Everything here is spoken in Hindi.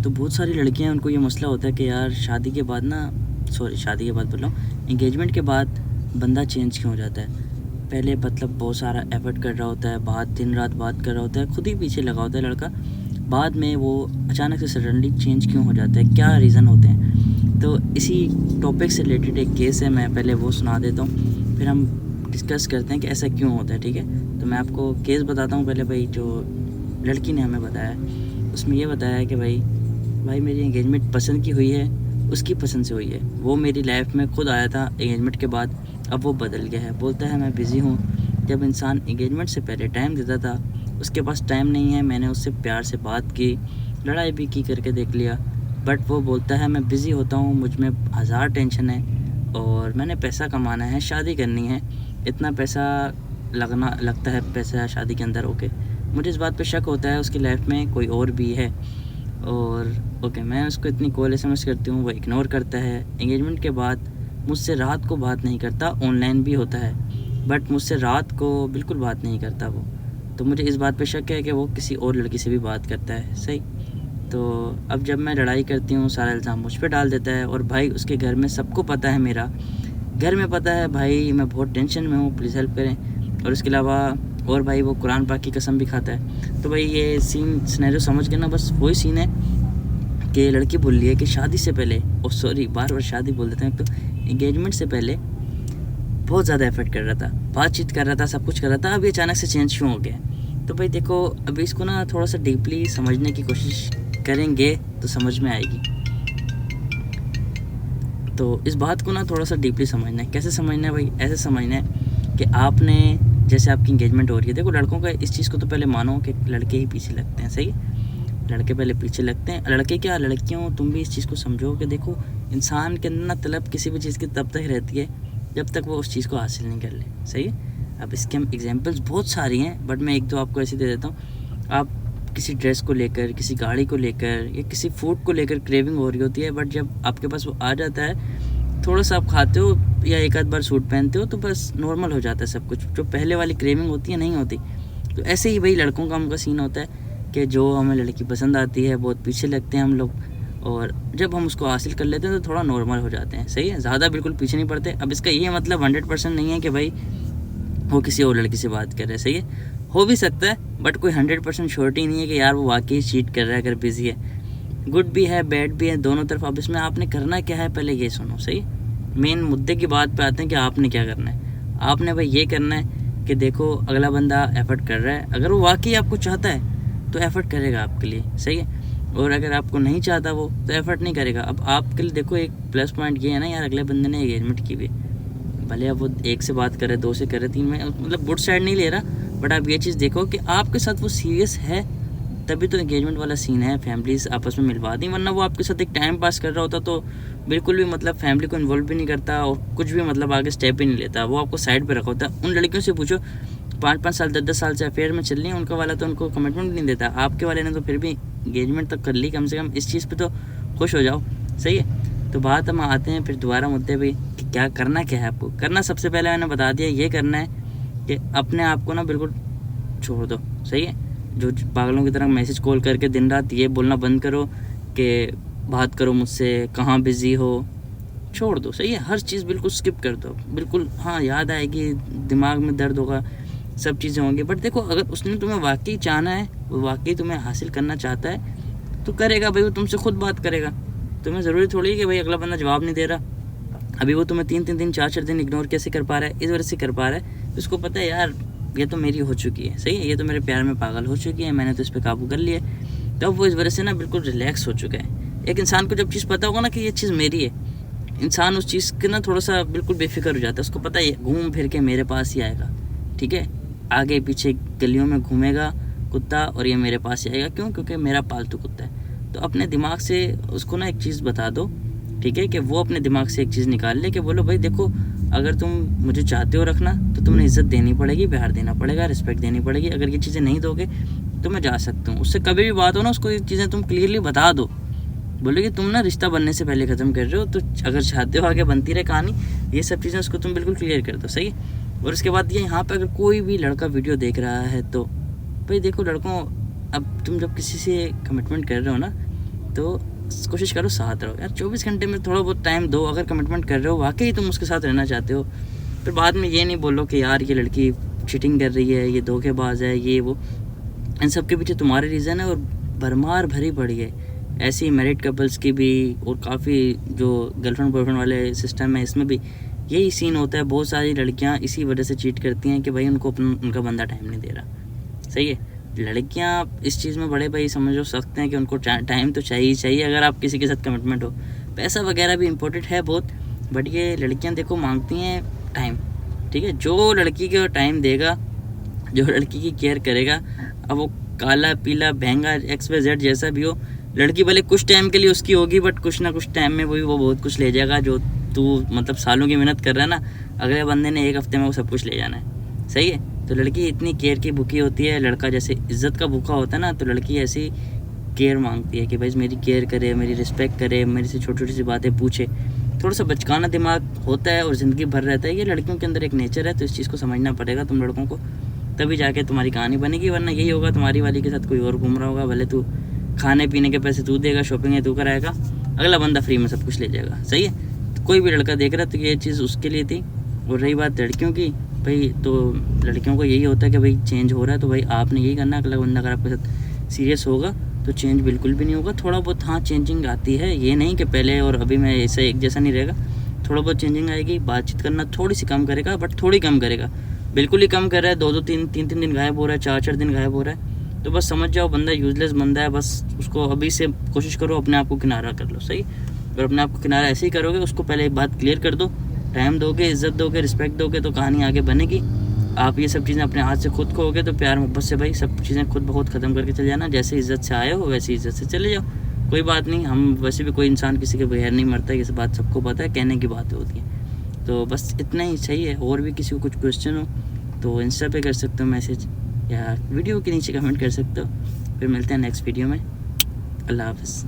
तो बहुत सारी लड़कियां, उनको ये मसला होता है कि यार शादी के बाद ना, सॉरी शादी के बाद बोल रहा हूँ, एंगेजमेंट के बाद बंदा चेंज क्यों हो जाता है। पहले मतलब बहुत सारा एफर्ट कर रहा होता है, बात दिन रात बात कर रहा होता है, खुद ही पीछे लगा होता है लड़का, बाद में वो अचानक से सडनली चेंज क्यों हो जाता है, क्या रीज़न होते हैं। तो इसी टॉपिक से रिलेटेड एक केस है, मैं पहले वो सुना देता हूँ, फिर हम डिस्कस करते हैं कि ऐसा क्यों होता है। ठीक है, तो मैं आपको केस बताता हूँ पहले। भाई जो लड़की ने हमें बताया, उसमें ये बताया कि भाई मेरी एंगेजमेंट पसंद की हुई है, उसकी पसंद से हुई है। वो मेरी लाइफ में खुद आया था एंगेजमेंट के बाद, अब वो बदल गया है। बोलता है मैं बिज़ी हूँ। जब इंसान एंगेजमेंट से पहले टाइम देता था, उसके पास टाइम नहीं है। मैंने उससे प्यार से बात की, लड़ाई भी की, करके देख लिया, बट वो बोलता है मैं बिज़ी होता हूँ, मुझ में 1000 टेंशन है और मैंने पैसा कमाना है, शादी करनी है, इतना पैसा लगता है पैसा शादी के अंदर। ओके, मुझे इस बात पे शक होता है उसकी लाइफ में कोई और भी है। और ओके, मैं उसको इतनी कॉल SMS करती हूँ, वो इग्नोर करता है। एंगेजमेंट के बाद मुझसे रात को बात नहीं करता, ऑनलाइन भी होता है, बट मुझसे रात को बिल्कुल बात नहीं करता वो। तो मुझे इस बात पे शक है कि वो किसी और लड़की से भी बात करता है। सही। तो अब जब मैं लड़ाई करती हूँ, सारा इल्ज़ाम मुझ पे डाल देता है। और भाई उसके घर में सबको पता है, मेरा घर में पता है भाई, मैं बहुत टेंशन में हूँ, प्लीज़ हेल्प करें। और उसके अलावा और भाई वो कुरान पाक की कसम भी खाता है। तो भाई ये सीन सिनेरियो समझ के ना, बस वही सीन है कि लड़की बोल रही है कि शादी से पहले, सॉरी बार बार शादी बोल देते हैं, तो एंगेजमेंट से पहले बहुत ज़्यादा एफर्ट कर रहा था, बातचीत कर रहा था, सब कुछ कर रहा था, अभी अचानक से चेंज क्यों हो गया। तो भाई देखो, अभी इसको ना थोड़ा सा डीपली समझने की कोशिश करेंगे तो समझ में आएगी। तो इस बात को ना थोड़ा सा डीपली समझना है। कैसे समझना है भाई? ऐसे समझना है कि आपने, जैसे आपकी इंगेजमेंट हो रही है, देखो लड़कों का इस चीज़ को तो पहले मानो कि लड़के ही पीछे लगते हैं। सही, लड़के पहले पीछे लगते हैं। लड़के क्या, लड़कियों, तुम भी इस चीज़ को समझो कि देखो इंसान के अंदर ना तलब किसी भी चीज़ की तब तक रहती है जब तक वो उस चीज़ को हासिल नहीं कर ले। सही है। अब इसके हम एग्जांपल्स बहुत सारी हैं, बट मैं एक दो आपको ऐसे दे देता हूँ। आप किसी ड्रेस को लेकर, किसी गाड़ी को लेकर, या किसी फूड को लेकर क्रेविंग हो रही होती है, बट जब आपके पास वो आ जाता है, थोड़ा सा आप खाते हो या एक आध बार सूट पहनते हो, तो बस नॉर्मल हो जाता है सब कुछ। जो पहले वाली क्रेविंग होती है नहीं होती। तो ऐसे ही भाई लड़कों का उनका सीन होता है कि जो हमें लड़की पसंद आती है, बहुत पीछे लगते हैं हम लोग, और जब हम उसको हासिल कर लेते हैं तो थोड़ा नॉर्मल हो जाते हैं। सही है, ज़्यादा बिल्कुल पीछे नहीं पड़ते। अब इसका ये मतलब 100% नहीं है कि भाई वो किसी और लड़की से बात कर रहा है। सही है, हो भी सकता है, बट कोई 100% श्योरिटी नहीं है कि यार वो वाकई चीट कर रहा है अगर बिज़ी है। गुड भी है, बैड भी है, दोनों तरफ। अब इसमें आपने करना क्या है, पहले ये सुनो। सही, मेन मुद्दे की बात पे आते हैं कि आपने क्या करना है। आपने भाई ये करना है कि देखो अगला बंदा एफर्ट कर रहा है, अगर वो वाकई आपको चाहता है तो एफर्ट करेगा आपके लिए। सही है, और अगर आपको नहीं चाहता वो, तो एफर्ट नहीं करेगा। अब आपके लिए देखो एक प्लस पॉइंट ये है ना यार, अगले बंदे ने एंगेजमेंट की हुई, भले अब वो 1 से बात करे, 2 से करे, 3 में, मतलब गुड साइड नहीं ले रहा, बट आप ये चीज़ देखो कि आपके साथ वो सीरियस है, तभी तो एंगेजमेंट वाला सीन है। फैमिलीज आपस में मिलवा दी, वरना वो आपके साथ एक टाइम पास कर रहा होता तो बिल्कुल भी मतलब फैमिली को इन्वॉल्व भी नहीं करता और कुछ भी मतलब आगे स्टेप भी नहीं लेता, वो आपको साइड पे रखा होता। उन लड़कियों से पूछो 5-5 साल 10-10 साल से अफेयर में चल रही है, उनका वाला तो उनको कमिटमेंट नहीं देता। आपके वाले ने तो फिर भी एंगेजमेंट तक कर ली, कम से कम इस चीज़ पर तो खुश हो जाओ। सही है, तो बात हम आते हैं फिर दोबारा मुद्दे पे कि क्या करना, क्या है आपको करना। सबसे पहले मैंने बता दिया, ये करना है कि अपने आप को ना बिल्कुल छोड़ दो। सही है, जो पागलों की तरह मैसेज कॉल करके दिन रात ये बोलना बंद करो कि बात करो मुझसे, कहाँ बिज़ी हो, छोड़ दो। सही है, हर चीज़ बिल्कुल स्किप कर दो। बिल्कुल हाँ, याद आएगी, दिमाग में दर्द होगा, सब चीज़ें होंगी, बट देखो अगर उसने तुम्हें वाकई चाहना है, वो वाकई तुम्हें हासिल करना चाहता है, तो करेगा भाई, वो तुमसे खुद बात करेगा। तुम्हें ज़रूरी थोड़ी है कि भाई अगला बंदा जवाब नहीं दे रहा। अभी वो तुम्हें 3-3 दिन 4-4 दिन इग्नोर कैसे कर पा रहा है, इस वजह से कर पा रहा है, उसको पता है यार ये तो मेरी हो चुकी है। सही है, ये तो मेरे प्यार में पागल हो चुकी है, मैंने तो इस पर काबू कर लिया। तब वो इस वजह से ना बिल्कुल रिलैक्स हो चुका है। एक इंसान को जब चीज़ पता होगा ना कि ये चीज़ मेरी है, इंसान उस चीज़ के ना थोड़ा सा बिल्कुल बेफिक्र हो जाता है। उसको पता है घूम फिर के मेरे पास ही आएगा। ठीक है, आगे पीछे गलियों में घूमेगा कुत्ता और ये मेरे पास ही आएगा। क्यों? क्योंकि मेरा पालतू कुत्ता है। तो अपने दिमाग से उसको ना एक चीज़ बता दो, ठीक है, कि वो अपने दिमाग से एक चीज़ निकाल ले कि बोलो भाई देखो, अगर तुम मुझे चाहते हो रखना तो तुम्हें इज़्ज़त देनी पड़ेगी, प्यार देना पड़ेगा, रिस्पेक्ट देनी पड़ेगी। अगर ये चीज़ें नहीं दोगे तो मैं जा सकता हूँ। उससे कभी भी बात हो ना, उसको ये चीज़ें तुम क्लियरली बता दो। बोले कि तुम ना रिश्ता बनने से पहले ख़त्म कर रहे हो, तो अगर चाहते हो आगे बनती रहे कहानी, ये सब चीज़ें उसको तुम बिल्कुल क्लियर कर दो। सही है। और उसके बाद ये यहाँ पर अगर कोई भी लड़का वीडियो देख रहा है तो भाई देखो लड़कों, अब तुम जब किसी से कमिटमेंट कर रहे हो ना, तो कोशिश करो साथ रहो यार, 24 घंटे में थोड़ा बहुत टाइम दो। अगर कमिटमेंट कर रहे हो वाकई तुम उसके साथ रहना चाहते हो, फिर बाद में ये नहीं बोलो कि यार ये लड़की चीटिंग कर रही है, ये धोखेबाज है, ये वो। इन सब के पीछे तुम्हारे रीज़न है और भरमार भरी पड़ी है ऐसी मैरिड कपल्स की भी, और काफ़ी जो गर्लफ्रेंड बॉयफ्रेंड वाले सिस्टम है इसमें भी यही सीन होता है। बहुत सारी लड़कियां इसी वजह से चीट करती हैं कि भाई उनको उनका बंदा टाइम नहीं दे रहा। सही है, लड़कियां इस चीज़ में बड़े भाई समझ हो सकते हैं कि उनको टाइम तो चाहिए चाहिए अगर आप किसी के साथ कमिटमेंट हो। पैसा वगैरह भी इम्पोर्टेंट है बहुत, बट ये लड़कियाँ देखो मांगती हैं टाइम। ठीक है, जो लड़की को टाइम देगा, जो लड़की की केयर करेगा, अब वो काला पीला महंगा XYZ जैसा भी हो, लड़की भले कुछ टाइम के लिए उसकी होगी, बट कुछ ना कुछ टाइम में वो बहुत कुछ ले जाएगा। जो तू मतलब सालों की मेहनत कर रहा है ना, अगले बंदे ने एक हफ्ते में वो सब कुछ ले जाना है। सही है, तो लड़की इतनी केयर की भूखी होती है, लड़का जैसे इज्जत का भूखा होता है ना, तो लड़की ऐसी केयर मांगती है कि भाई मेरी केयर करे, मेरी रिस्पेक्ट करे, मेरे से छोटी छोटी सी बातें पूछे। थोड़ा सा बचकाना दिमाग होता है और ज़िंदगी भर रहता है, ये लड़कियों के अंदर एक नेचर है। तो इस चीज़ को समझना पड़ेगा तुम लड़कों को, तभी जाके तुम्हारी कहानी बनेगी। वरना यही होगा, तुम्हारी वाली के साथ कोई और घूम रहा होगा, भले तू खाने पीने के पैसे तू देगा, शॉपिंग तू कराएगा, अगला बंदा फ्री में सब कुछ ले जाएगा। सही है, तो कोई भी लड़का देख रहा है तो ये चीज़ उसके लिए थी। और रही बात लड़कियों की, भाई तो लड़कियों को यही होता है कि भाई चेंज हो रहा है, तो भाई आपने यही करना। अगला बंदा अगर आपके साथ सीरियस होगा तो चेंज बिल्कुल भी नहीं होगा। थोड़ा बहुत हाँ चेंजिंग आती है, ये नहीं कि पहले और अभी में ऐसे एक जैसा नहीं रहेगा, थोड़ा बहुत चेंजिंग आएगी। बातचीत करना थोड़ी सी कम करेगा, बट थोड़ी कम करेगा, बिल्कुल ही कम कर रहा है। 2-3 दिन गायब हो रहा है, 4 दिन गायब हो रहा है, तो बस समझ जाओ बंदा यूजलेस बंदा है। बस उसको अभी से कोशिश करो अपने आप को किनारा कर लो। सही, और अपने आप को किनारा ऐसे ही करोगे, उसको पहले एक बात क्लियर कर दो, टाइम दोगे, इज्जत दोगे, रिस्पेक्ट दोगे, तो कहानी आगे बनेगी। आप ये सब चीज़ें अपने हाथ से खुद खोगे तो प्यार मोहब्बत से भाई सब चीज़ें खुद बहुत ख़त्म करके चले जाना। जैसे इज्जत से आए हो वैसे इज्जत से चले जाओ, कोई बात नहीं। हम वैसे भी कोई इंसान किसी के बगैर नहीं मरता, ये सब बात सबको पता है, कहने की बात होती है। तो बस इतना ही सही है। और भी किसी को कुछ क्वेश्चन हो तो इंस्टा पे कर सकते हो मैसेज, या वीडियो के नीचे कमेंट कर सकते हो। फिर मिलते हैं नेक्स्ट वीडियो में। अल्लाह हाफ़िज़।